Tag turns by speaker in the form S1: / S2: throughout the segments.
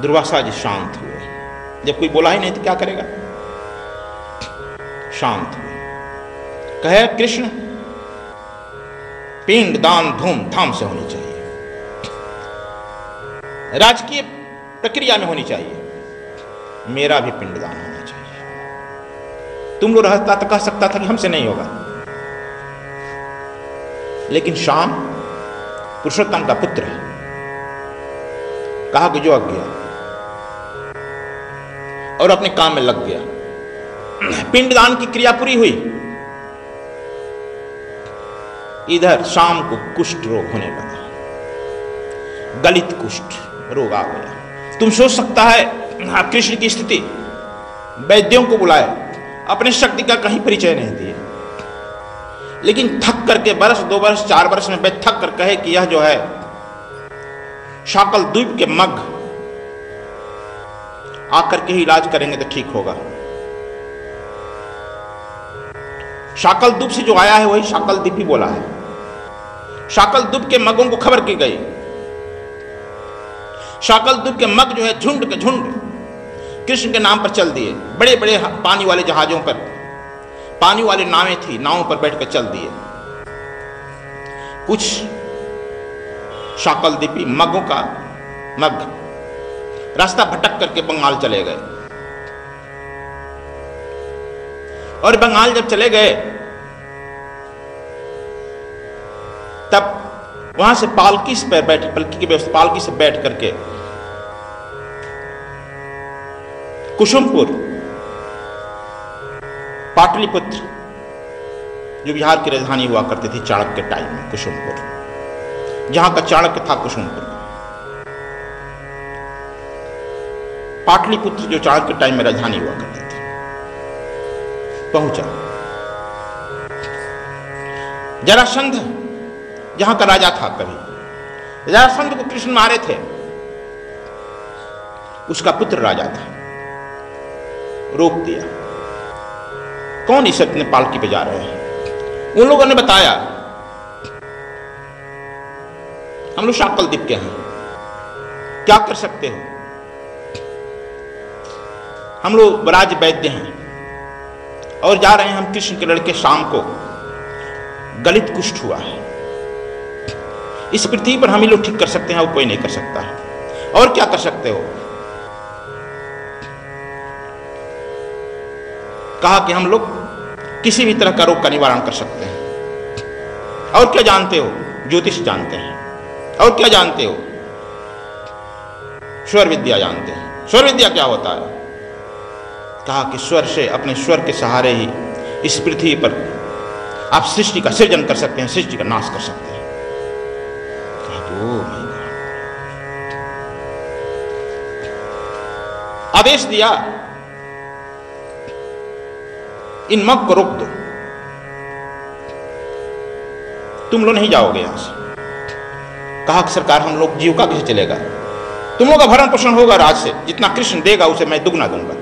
S1: दुर्वासा जी शांत हुए। जब कोई बोला ही नहीं तो क्या करेगा, शांत हुए। कहे कृष्ण, पिंड दान धूमधाम से होनी चाहिए, राजकीय प्रक्रिया में होनी चाहिए, मेरा भी पिंडदान होना चाहिए। तुम लोग रहता तो कह सकता था कि हमसे नहीं होगा, लेकिन श्याम पुरुषोत्तम का पुत्र है, कहा कि जो गया और अपने काम में लग गया। पिंडदान की क्रिया पूरी हुई, इधर शाम को कुष्ठ रोग होने लगा, गलित कुष्ठ रोग आ गया। तुम सोच सकता है आप कृष्ण की स्थिति, वैद्यों को बुलाए, अपने शक्ति का कहीं परिचय नहीं दिए, लेकिन थक करके वर्ष 2 वर्ष 4 वर्ष में वैद्य थक कर कहे कि यह जो है शाकल द्वीप के मग आकर के ही इलाज करेंगे तो ठीक होगा। शाकल द्वीप से जो आया है वही शाकल द्वीप ही बोला है। शाकल द्वीप के मगों को खबर की गई, शाकल द्वीप के मग जो है झुंड के झुंड कृष्ण के नाम पर चल दिए। बड़े बड़े पानी वाले जहाजों पर, पानी वाले नावें थी, नावों पर बैठकर चल दिए। कुछ शाकल द्वीपी मगों का मग रास्ता भटक करके बंगाल चले गए, और बंगाल जब चले गए तब वहां से पालकी पर बैठ, पालकी की व्यवस्था, पालकी से बैठ करके कुसुमपुर, पाटलिपुत्र जो बिहार की राजधानी हुआ करती थी चाणक्य के टाइम में, कुसुमपुर जहां का चाणक्य था कुसुमपुर, पाटलिपुत्र जो चाणक्य के टाइम में राजधानी हुआ करती थी, पहुंचा। जरासंध जहां का राजा था, कभी जरासंध को कृष्ण मारे थे, उसका पुत्र राजा था, रोक दिया। कौन इस अपने पालकी पे जा रहे हैं? उन लोगों ने बताया हम लोग शाकल द्वीप के हैं, क्या कर सकते हो? हम लोग राज वैद्य हैं और जा रहे हैं हम कृष्ण के लड़के शाम को गलित कुष्ठ हुआ है, इस पृथ्वी पर हम ही लोग ठीक कर सकते हैं और कोई नहीं कर सकता है, और क्या कर सकते हो? कहा कि हम लोग किसी भी तरह का रोग का निवारण कर सकते हैं। और क्या जानते हो? ज्योतिष जानते हैं। और क्या जानते हो? स्वर विद्या जानते हैं। स्वर विद्या क्या होता है? कहा कि स्वर से, अपने स्वर के सहारे ही इस पृथ्वी पर आप सृष्टि का सृजन कर सकते हैं, सृष्टि का नाश कर सकते हैं। कहा कि ओ माय गॉड। आदेश दिया इन मग को रोक दो, तुम लोग नहीं जाओगे यहां से। कहा कि सरकार हम लोग जीविका कैसे चलेगा? तुम लोग का भरण पोषण होगा राज से, जितना कृष्ण देगा उसे मैं दुगना दूंगा।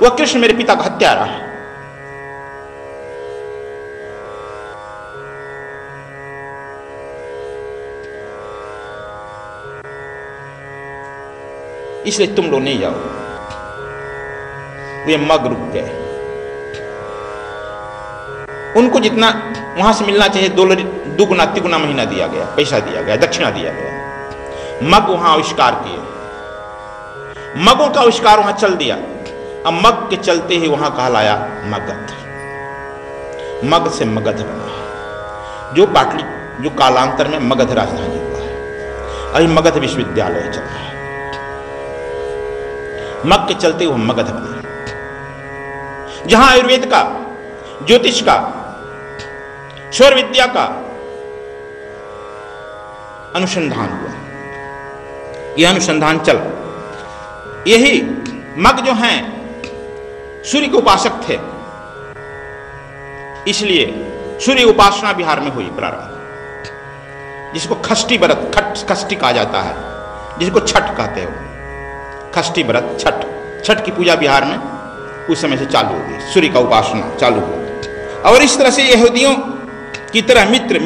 S1: वह कृष्ण मेरे पिता का हत्यारा है। इसलिए तुम लोग नहीं जाओ। वे मग रुक गए। उनको जितना वहां से मिलना चाहिए दुगुना तिगुना महीना दिया गया, पैसा दिया गया, दक्षिणा दिया गया। मग वहां आविष्कार किए, मगों का आविष्कार वहां चल दिया। अब मग के चलते ही वहां कहलाया मगध। मग से मगध बना, जो कालांतर में मगध राजधानी हुआ है। अभी मगध विश्वविद्यालय चल रहा है। मग के चलते वह मगध बना, जहां आयुर्वेद का, ज्योतिष का, स्वर विद्या का अनुसंधान हुआ। यह अनुसंधान चला। यही मग जो हैं सूर्य के उपासक थे, इसलिए सूर्य उपासना बिहार में हुई प्रारंभ, जिसको खष्टी व्रत, खष्टी कहा जाता है, जिसको छठ कहते हो। खष्टी व्रत, छठ की पूजा बिहार में उस समय से चालू होगी, सूर्य का उपासना चालू होगी। और इस तरह से यहूदियों की तरह मित्र,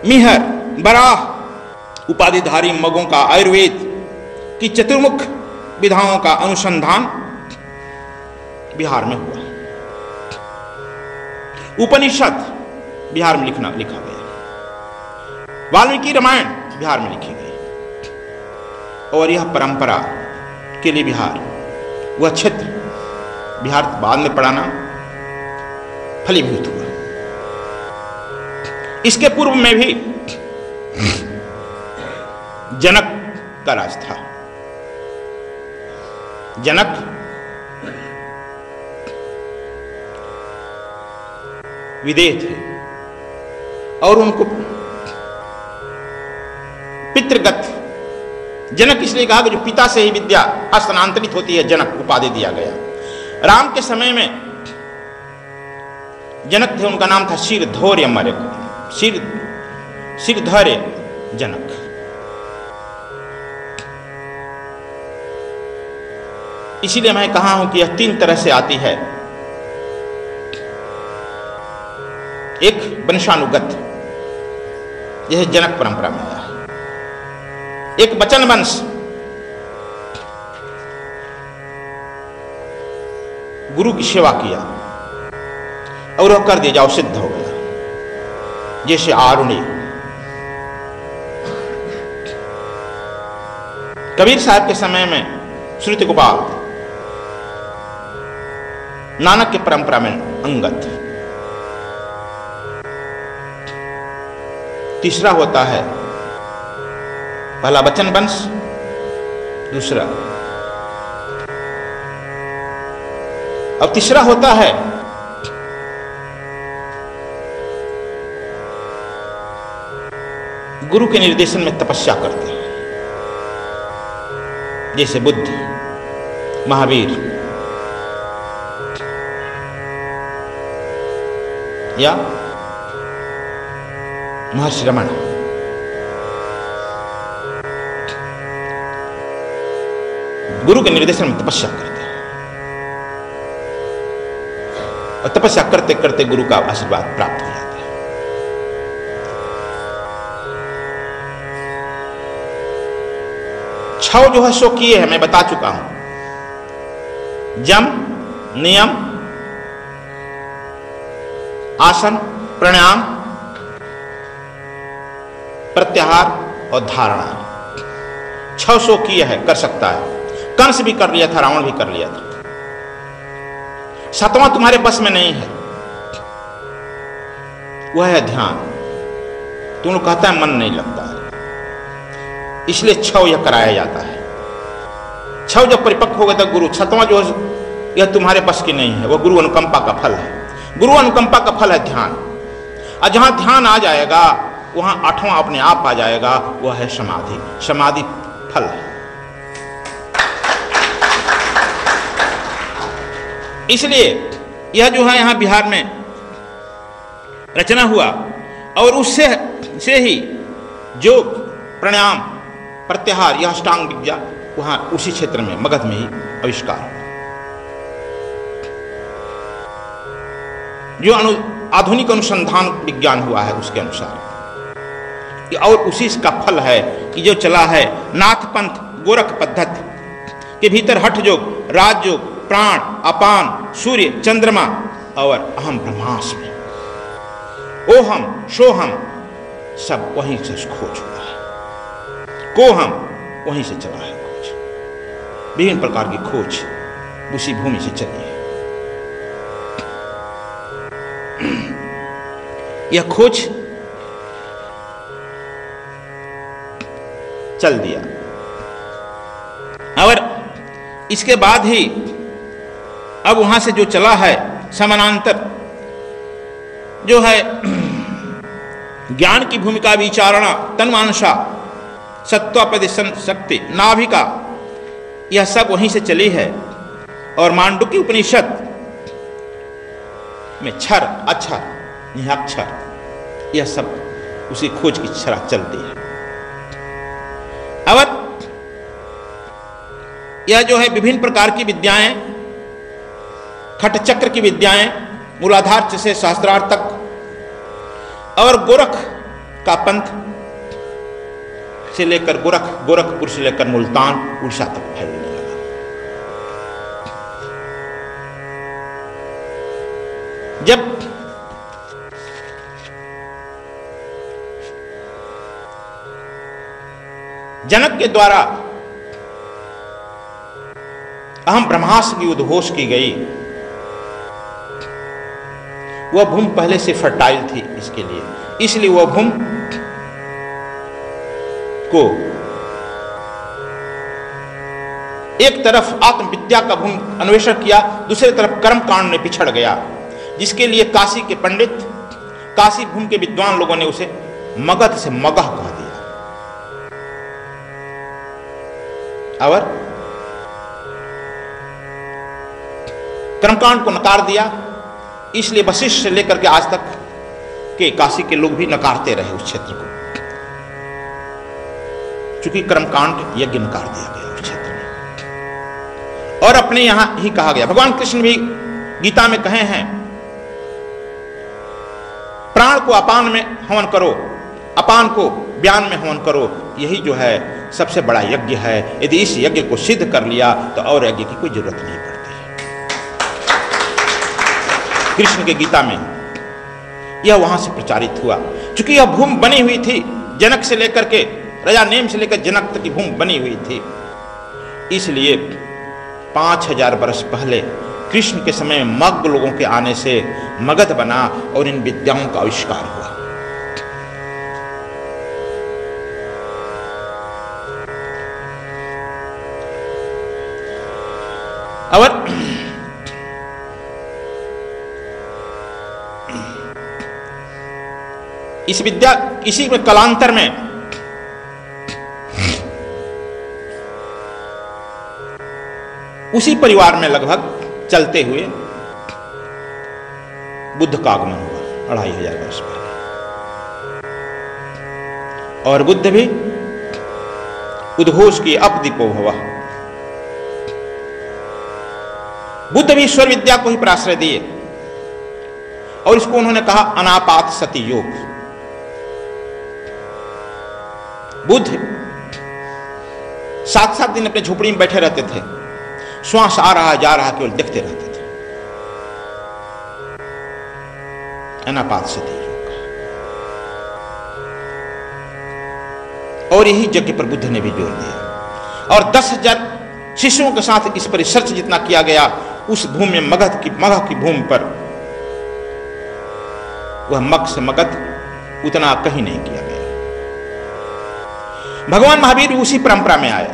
S1: मिहर, बराह उपाधिधारी मगों का आयुर्वेद की चतुर्मुख विधाओं का अनुसंधान बिहार में हुआ। उपनिषद बिहार में लिखा गया, वाल्मीकि रामायण बिहार में लिखी गई, और यह परंपरा के लिए बिहार, वह क्षेत्र बिहार बाद में पड़ा नाम फलीभूत हुआ। इसके पूर्व में भी जनक का राज था। जनक विदेह थे और उनको पितृगत जनक इसलिए कहा कि जो पिता से ही विद्या हस्तांतरित होती है, जनक उपाधि दिया गया। राम के समय में जनक थे, उनका नाम था शीरधौर्य मर्य, शीरधौर्य जनक। इसीलिए मैं कहा हूं कि यह 3 तरह से आती है। एक वंशानुगत, यह जनक परंपरा में आया है। एक वचन वंश, गुरु की सेवा किया और वह कर दिया जाओ सिद्ध हो गया, जैसे आरुणी। कबीर साहब के समय में श्रुति गोपाल, नानक की परंपरा में अंगद। तीसरा होता है पहला वचन वंश, दूसरा अब तीसरा होता है गुरु के निर्देशन में तपस्या करते हैं, जैसे बुद्ध, महावीर या महर्षि रमण। गुरु के निर्देशन में तपस्या करते हैं और तपस्या करते करते गुरु का आशीर्वाद प्राप्त हो जाता है। छह जो है सो किए हैं, मैं बता चुका हूं। जम, नियम, आसन, प्राणायाम, प्रत्याहार और धारणा। 600 किए है, कर सकता है। कंस भी कर लिया था, रावण भी कर लिया था। 7वां तुम्हारे बस में नहीं है, वह है ध्यान। तुम लोग कहता है मन नहीं लगता है, इसलिए 6 यह कराया जाता है। 6 जब परिपक्व हो गए तो गुरु 7वां जो यह तुम्हारे बस की नहीं है, वह गुरु अनुकंपा का फल है। गुरु अनुकंपा का फल है ध्यान, और जहां ध्यान आ जाएगा वहां 8वां अपने आप आ जाएगा, वह है समाधि। समाधि फल है। इसलिए यह जो है यहां बिहार में रचना हुआ, और उससे ही जो प्राणायाम, प्रत्याहार, यह अष्टांग विद्या वहां उसी क्षेत्र में मगध में ही आविष्कार हुआ। जो आधुनिक अनुसंधान विज्ञान हुआ है उसके अनुसार, और उसी का फल है कि जो चला है नाथ पंथ गोरख पद्धति के भीतर हठ योग, राजयोग, प्राण, अपान, सूर्य, चंद्रमा और अहम ब्रह्मास्मि, ओहम, सोहम, सब वहीं से खोज हुआ है। कोहम वहीं से चला है खोज। विभिन्न प्रकार की खोज उसी भूमि से चली है। यह खोज चल दिया, और इसके बाद ही अब वहां से जो चला है समानांतर जो है ज्ञान की भूमिका, विचारणा, तन्मानसा, सत्वापदेशन शक्ति, नाभिका, यह सब वहीं से चली है। और मांडुक्य उपनिषद में क्षर, अक्षर, निहाक्षर, यह सब उसी खोज की छरा चलती है। और यह जो है विभिन्न प्रकार की विद्याएं, खट चक्र की विद्याएं, मूलाधार से शास्त्रार्थ तक, और गोरख का पंथ से लेकर गोरखपुर से लेकर मुल्तान, उड़ीसा तक फैलने लगा। जब जनक के द्वारा अहम ब्रह्मास्त्र की उद्घोष की गई, वह भूमि पहले से फर्टाइल थी इसके लिए, इसलिए वह भूमि को एक तरफ आत्मविद्या का भूमि अन्वेषण किया, दूसरी तरफ कर्म कांड में पिछड़ गया, जिसके लिए काशी के पंडित, काशी भूमि के विद्वान लोगों ने उसे मगध से मगह कह दिया। और कर्मकांड को नकार दिया, इसलिए वशिष्ठ से लेकर के आज तक के काशी के लोग भी नकारते रहे उस क्षेत्र को, क्योंकि कर्मकांड यज्ञ नकार दिया गया उस क्षेत्र में। और अपने यहां ही कहा गया, भगवान कृष्ण भी गीता में कहे हैं, प्राण को अपान में हवन करो, अपान को व्यान में हवन करो, यही जो है सबसे बड़ा यज्ञ है। यदि इस यज्ञ को सिद्ध कर लिया तो और यज्ञ की कोई जरूरत नहीं पड़ती है। कृष्ण के गीता में यह वहां से प्रचारित हुआ, क्योंकि यह भूमि बनी हुई थी, जनक से लेकर के राजा नेम से लेकर जनक तक की भूमि बनी हुई थी, इसलिए 5000 वर्ष पहले कृष्ण के समय में मग्ध लोगों के आने से मगध बना और इन विद्याओं का आविष्कार हुआ। और इस विद्या इसी में कालांतर में उसी परिवार में लगभग चलते हुए बुद्ध का आगमन हुआ 2500 वर्ष पहले, और बुद्ध भी उद्घोष किए अपदीपो भवः। बुद्ध भी ईश्वर विद्या को ही प्राश्रय दिए और इसको उन्होंने कहा अनापात सती योग। बुद्ध 7-7 दिन अपने झोपड़ी में बैठे रहते थे, श्वास आ रहा जा रहा केवल देखते रहते थे, अनापात सती योग। और यही यज्ञ पर बुद्ध ने भी जोर दिया, और 10,000 शिष्यों के साथ इस पर रिसर्च जितना किया गया उस भूमि में, मगध की भूमि पर, वह मग से मगध उतना कहीं नहीं किया गया। भगवान महावीर भी उसी परंपरा में आए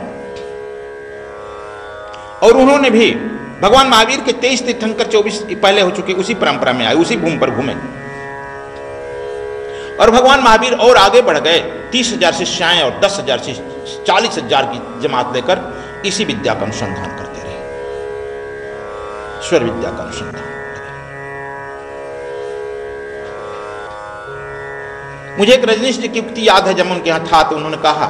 S1: और उन्होंने भी, भगवान महावीर के 23 तीर्थंकर 24 पहले हो चुके, उसी परंपरा में आए, उसी भूमि पर घूमे। और भगवान महावीर और आगे बढ़ गए, 30,000 शिष्याएं और 10,000 शिष्य, 40,000 की जमात लेकर इसी विद्या का अनुसंधान करते रहे, ईश्वर विद्या का अनुसंधान। मुझे एक रजनीश जी की उक्ति याद है, जब उनके यहां था तो उन्होंने कहा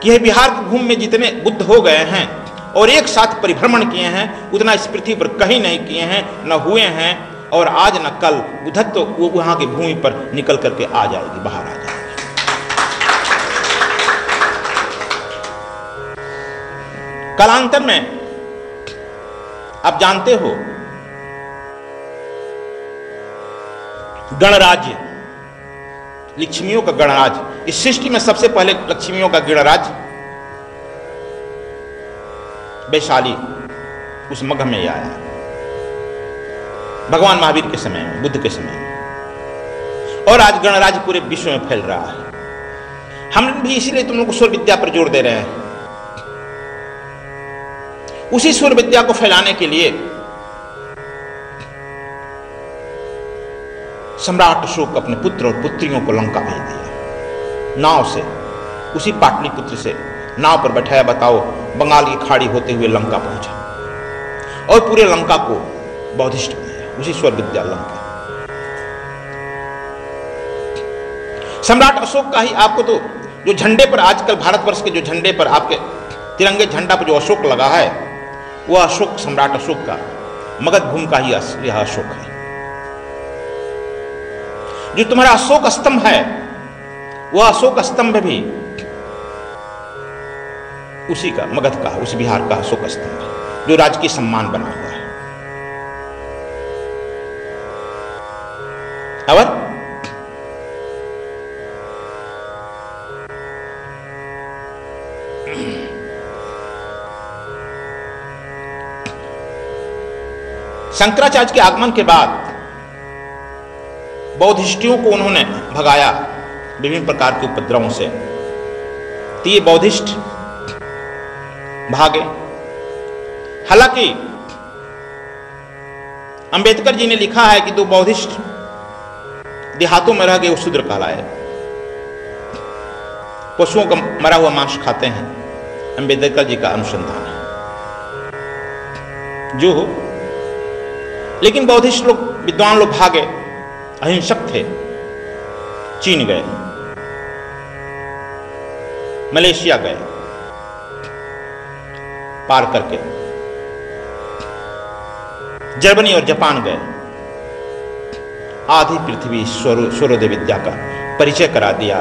S1: कि यह बिहार की भूमि में जितने बुद्ध हो गए हैं और एक साथ परिभ्रमण किए हैं, उतना इस पृथ्वी पर कहीं नहीं किए हैं, न हुए हैं, और आज न कल बुद्धत्व तो वो वहां की भूमि पर निकल करके आ जाएगी, बाहर आ जाएगी। कालांतर में आप जानते हो, गणराज्य, लक्ष्मियों का गणराज्य, इस सृष्टि में सबसे पहले लक्ष्मियों का गणराज्य वैशाली उस मगध में ही आया, भगवान महावीर के समय में, बुद्ध के समय में। और आज गणराज्य पूरे विश्व में फैल रहा है। हम भी इसीलिए तुम लोग को ईश्वर विद्या पर जोर दे रहे हैं। उसी ईश्वर विद्या को फैलाने के लिए सम्राट अशोक अपने पुत्र और पुत्रियों को लंका भेज दिया, नाव से, उसी पाटलिपुत्र से नाव पर बैठाया, बताओ, बंगाल की खाड़ी होते हुए लंका पहुंचा और पूरे लंका को बौद्धिष्ट बनाया, उसी ईश्वर विद्या लंका। सम्राट अशोक का ही आपको तो जो झंडे पर आजकल भारतवर्ष के जो झंडे पर आपके तिरंगे झंडा पर जो अशोक लगा है, वह अशोक, सम्राट अशोक का, मगध भूमि का ही यह अशोक है। जो तुम्हारा अशोक स्तंभ है, वह अशोक स्तंभ भी उसी का, मगध का, उस बिहार का अशोक स्तंभ है, जो राजकीय सम्मान बना हुआ है। और शंकराचार्य के आगमन के बाद बौद्धिष्टियों को उन्होंने भगाया विभिन्न प्रकार के उपद्रवों से, तो ये बौद्धिष्ट भागे। हालांकि अंबेडकर जी ने लिखा है कि दो बौद्धिष्ट देहातों में रह गए वो शूद्र कहलाए, पशुओं का मरा हुआ मांस खाते हैं। अंबेडकर जी का अनुसंधान है जो हो, लेकिन बौद्धिस्ट लोग, विद्वान लोग भागे, अहिंसक थे, चीन गए, मलेशिया गए, पार करके जर्मनी और जापान गए, आधी पृथ्वी सूर्योदय विद्या का परिचय करा दिया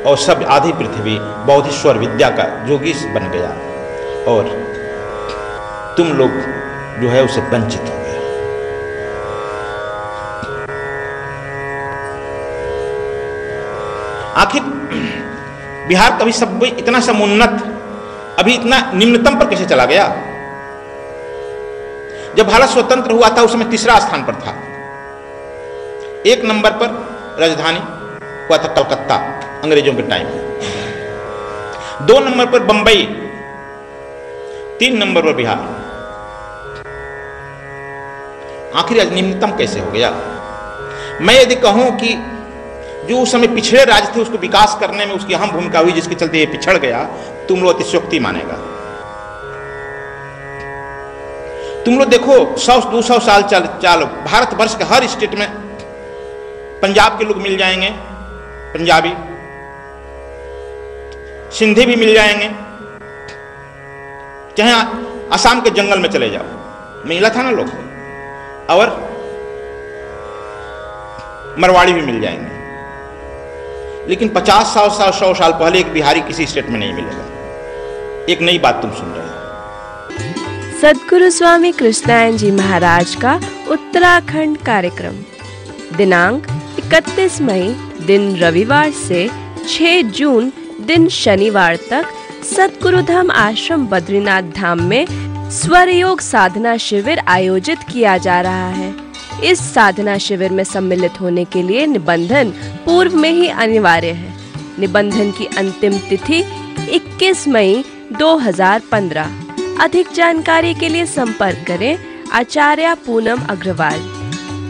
S1: और सब आधी पृथ्वी बौद्धेश्वर विद्या का जोगी बन गया और तुम लोग जो है उसे वंचित हो गए। आखिर बिहार कभी सब इतना समुन्नत अभी इतना निम्नतम पर कैसे चला गया? जब भारत स्वतंत्र हुआ था उस समय तीसरा स्थान पर था। एक नंबर पर राजधानी हुआ था कलकत्ता अंग्रेजों के टाइम में, 2 नंबर पर बंबई, 3 नंबर पर बिहार। आखिर आज निम्नतम कैसे हो गया? मैं यदि कहूं कि जो उस समय पिछड़े राज्य थे उसको विकास करने में उसकी अहम भूमिका हुई जिसके चलते ये पिछड़ गया, तुम लोग अतिशयोक्ति मानेगा। तुम लोग देखो 100-200 साल चालो, भारतवर्ष के हर स्टेट में पंजाब के लोग मिल जाएंगे, पंजाबी, सिंधी भी मिल जाएंगे, चाहे असम के जंगल में चले जाओ मिला था ना लोग, और मरवाड़ी भी मिल जाएंगे। लेकिन 50 साल 100 साल पहले एक बिहारी किसी स्टेट में नहीं मिलेगा। एक नई बात तुम सुन रहे हो।
S2: सद्गुरु स्वामी कृष्णायन जी महाराज का उत्तराखंड कार्यक्रम दिनांक 31 मई दिन रविवार से 6 जून दिन शनिवार तक सद्गुरुधाम आश्रम बद्रीनाथ धाम में स्वर योग साधना शिविर आयोजित किया जा रहा है। इस साधना शिविर में सम्मिलित होने के लिए निबंधन पूर्व में ही अनिवार्य है। निबंधन की अंतिम तिथि 21 मई 2015। अधिक जानकारी के लिए संपर्क करें आचार्य पूनम अग्रवाल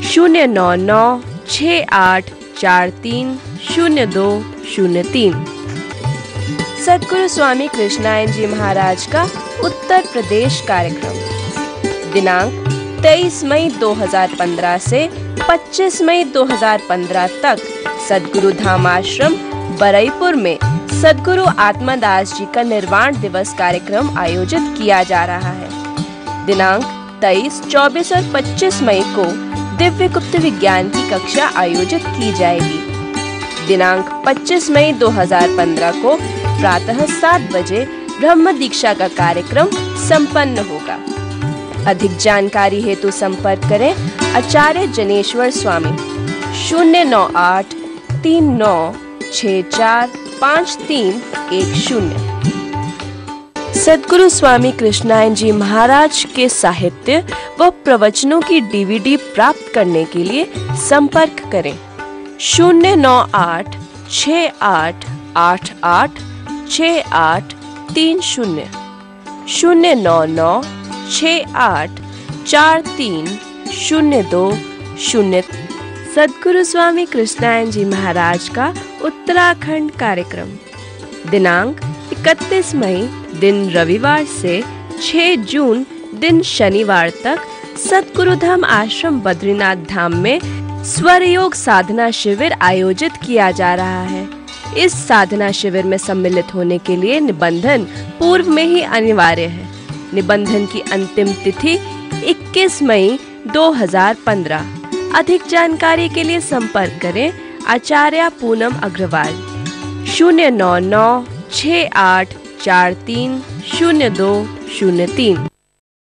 S2: 09968430203। सद्गुरु स्वामी कृष्णायन जी महाराज का उत्तर प्रदेश कार्यक्रम दिनांक 23 मई 2015 से 25 मई 2015 तक सद्गुरु धाम आश्रम बरईपुर में सद्गुरु आत्मदास जी का निर्वाण दिवस कार्यक्रम आयोजित किया जा रहा है। दिनांक 23, 24 और 25 मई को दिव्य गुप्त विज्ञान की कक्षा आयोजित की जाएगी। दिनांक 25 मई 2015 को प्रातः 7 बजे ब्रह्म दीक्षा का कार्यक्रम संपन्न होगा। अधिक जानकारी हेतु संपर्क करें आचार्य जनेश्वर स्वामी 09839645310। सद्गुरु स्वामी कृष्णायन जी महाराज के साहित्य व प्रवचनों की DVD प्राप्त करने के लिए संपर्क करें 09968886830 09968430203। सद्गुरु स्वामी कृष्णायन जी महाराज का उत्तराखंड कार्यक्रम दिनांक 31 मई दिन रविवार से 6 जून दिन शनिवार तक सद्गुरुधाम आश्रम बद्रीनाथ धाम में स्वर योग साधना शिविर आयोजित किया जा रहा है। इस साधना शिविर में सम्मिलित होने के लिए निबंधन पूर्व में ही अनिवार्य है। निबंधन की अंतिम तिथि 21 मई 2015। अधिक जानकारी के लिए संपर्क करें आचार्य पूनम अग्रवाल 09968430203।